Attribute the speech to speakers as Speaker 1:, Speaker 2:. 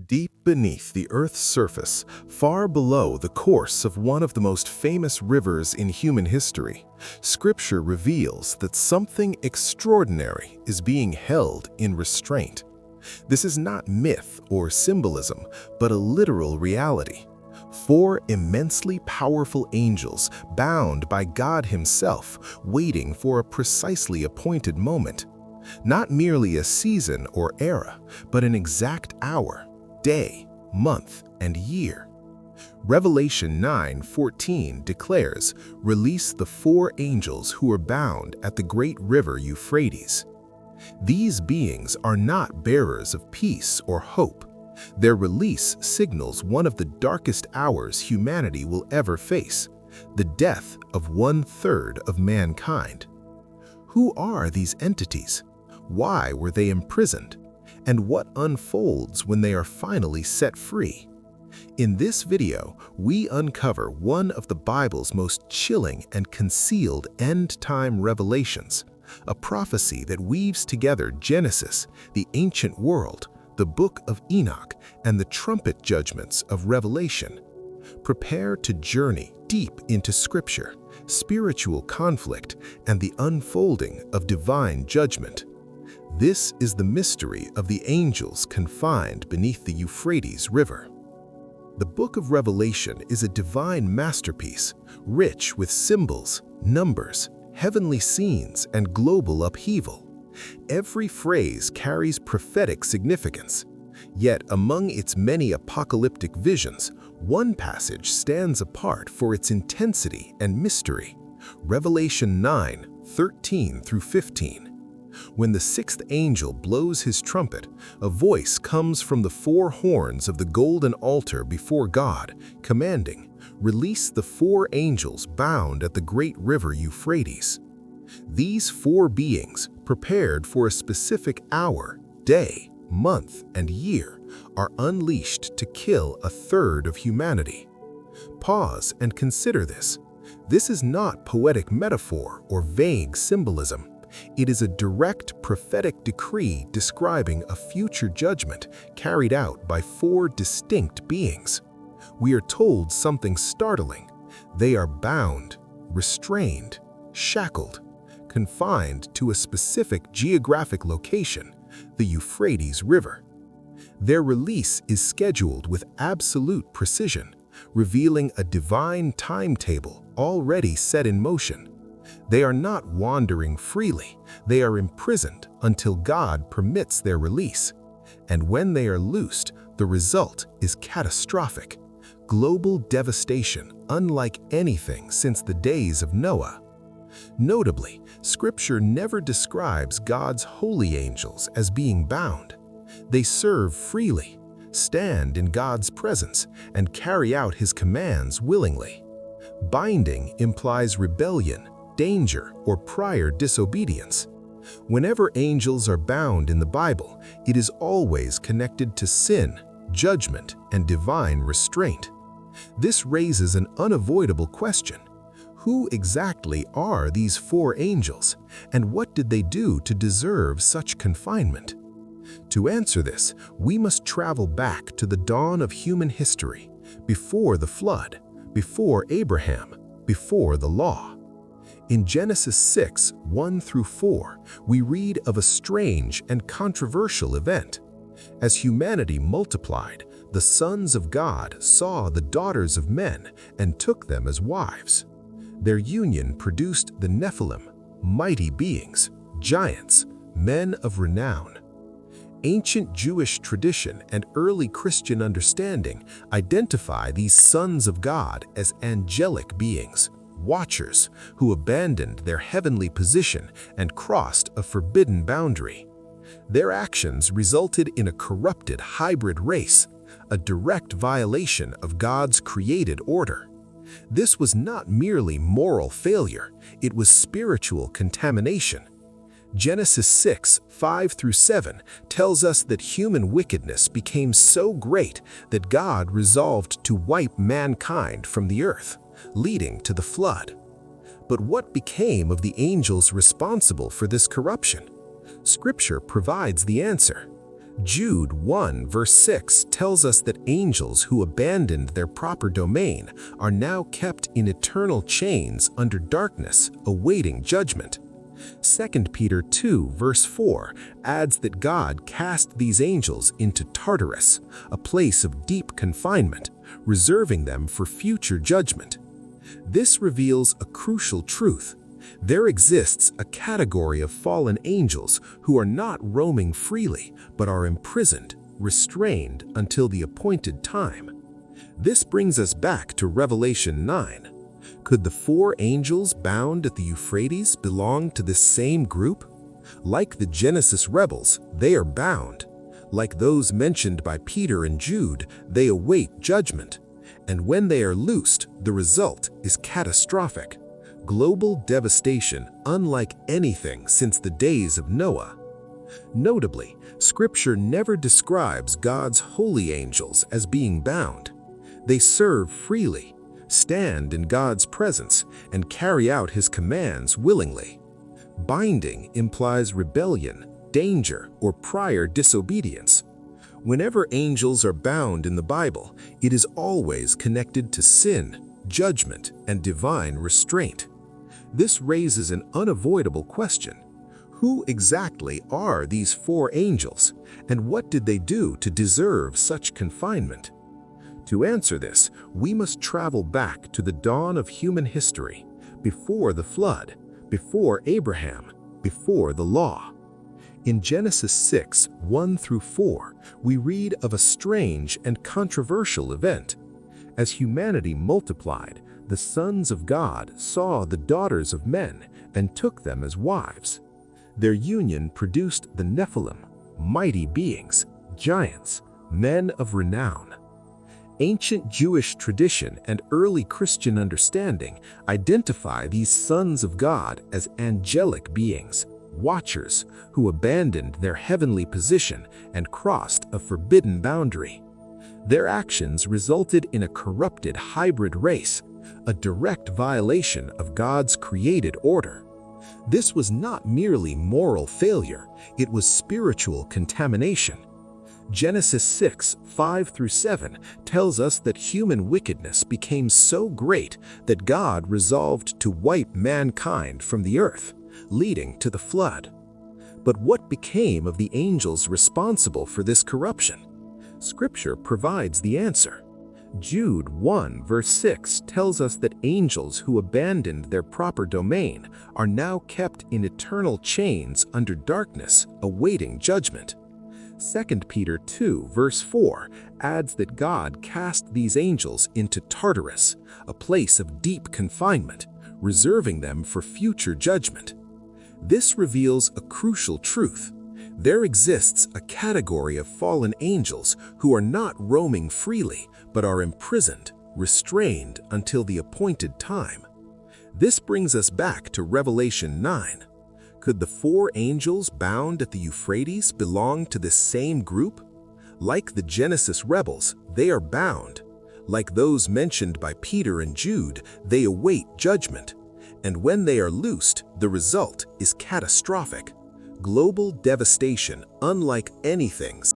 Speaker 1: Deep beneath the Earth's surface, far below the course of one of the most famous rivers in human history, Scripture reveals that something extraordinary is being held in restraint. This is not myth or symbolism, but a literal reality. Four immensely powerful angels, bound by God Himself, waiting for a precisely appointed moment. Not merely a season or era, but an exact hour, day, month, and year. Revelation 9:14 declares, "Release the four angels who are bound at the great river Euphrates." These beings are not bearers of peace or hope. Their release signals one of the darkest hours humanity will ever face, the death of 1/3 of mankind. Who are these entities? Why were they imprisoned? And what unfolds when they are finally set free? In this video, we uncover one of the Bible's most chilling and concealed end-time revelations, a prophecy that weaves together Genesis, the ancient world, the Book of Enoch, and the trumpet judgments of Revelation. Prepare to journey deep into Scripture, spiritual conflict, and the unfolding of divine judgment. This is the mystery of the angels confined beneath the Euphrates River. The Book of Revelation is a divine masterpiece, rich with symbols, numbers, heavenly scenes, and global upheaval. Every phrase carries prophetic significance. Yet among its many apocalyptic visions, one passage stands apart for its intensity and mystery. Revelation 9:13-15. When the sixth angel blows his trumpet, a voice comes from the four horns of the golden altar before God, commanding, "Release the four angels bound at the great river Euphrates." These four beings, prepared for a specific hour, day, month, and year, are unleashed to kill 1/3 of humanity. Pause and consider this. This is not poetic metaphor or vague symbolism. It is a direct prophetic decree describing a future judgment carried out by four distinct beings. We are told something startling. They are bound, restrained, shackled, confined to a specific geographic location, the Euphrates River. Their release is scheduled with absolute precision, revealing a divine timetable already set in motion. They are not wandering freely, they are imprisoned until God permits their release. And when they are loosed, the result is catastrophic. Global devastation unlike anything since the days of Noah. Notably, Scripture never describes God's holy angels as being bound. They serve freely, stand in God's presence, and carry out His commands willingly. Binding implies rebellion, danger, or prior disobedience. Whenever angels are bound in the Bible, it is always connected to sin, judgment, and divine restraint. This raises an unavoidable question. Who exactly are these four angels, and what did they do to deserve such confinement? To answer this, we must travel back to the dawn of human history, before the flood, before Abraham, before the law. In Genesis 6:1-4, we read of a strange and controversial event. As humanity multiplied, the sons of God saw the daughters of men and took them as wives. Their union produced the Nephilim, mighty beings, giants, men of renown. Ancient Jewish tradition and early Christian understanding identify these sons of God as angelic beings, watchers who abandoned their heavenly position and crossed a forbidden boundary. Their actions resulted in a corrupted hybrid race, a direct violation of God's created order. This was not merely moral failure, it was spiritual contamination. Genesis 6:5-7 tells us that human wickedness became so great that God resolved to wipe mankind from the earth, leading to the flood. But what became of the angels responsible for this corruption? Scripture provides the answer. Jude 1 verse 6 tells us that angels who abandoned their proper domain are now kept in eternal chains under darkness, awaiting judgment. 2 Peter 2 verse 4 adds that God cast these angels into Tartarus, a place of deep confinement, reserving them for future judgment. This reveals a crucial truth. There exists a category of fallen angels who are not roaming freely, but are imprisoned, restrained until the appointed time. This brings us back to Revelation 9. Could the 4 angels bound at the Euphrates belong to this same group? Like the Genesis rebels, they are bound. Like those mentioned by Peter and Jude, they await judgment. And when they are loosed, the result is catastrophic. Global devastation unlike anything since the days of Noah. Notably, Scripture never describes God's holy angels as being bound. They serve freely, stand in God's presence, and carry out His commands willingly. Binding implies rebellion, danger, or prior disobedience. Whenever angels are bound in the Bible, it is always connected to sin, judgment, and divine restraint. This raises an unavoidable question. Who exactly are these 4 angels, and what did they do to deserve such confinement? To answer this, we must travel back to the dawn of human history, before the flood, before Abraham, before the law. In Genesis 6, 1 through 4, we read of a strange and controversial event. As humanity multiplied, the sons of God saw the daughters of men and took them as wives. Their union produced the Nephilim, mighty beings, giants, men of renown. Ancient Jewish tradition and early Christian understanding identify these sons of God as angelic beings, watchers who abandoned their heavenly position and crossed a forbidden boundary. Their actions resulted in a corrupted hybrid race, a direct violation of God's created order. This was not merely moral failure, it was spiritual contamination. Genesis 6, 5 through 7 tells us that human wickedness became so great that God resolved to wipe mankind from the earth, leading to the flood. But what became of the angels responsible for this corruption? Scripture provides the answer. Jude 1 verse 6 tells us that angels who abandoned their proper domain are now kept in eternal chains under darkness, awaiting judgment. 2 Peter 2 verse 4 adds that God cast these angels into Tartarus, a place of deep confinement, reserving them for future judgment. This reveals a crucial truth. There exists a category of fallen angels who are not roaming freely, but are imprisoned, restrained until the appointed time. This brings us back to Revelation 9. Could the 4 angels bound at the Euphrates belong to this same group? Like the Genesis rebels, they are bound. Like those mentioned by Peter and Jude, they await judgment. And when they are loosed, the result is catastrophic. Global devastation unlike anything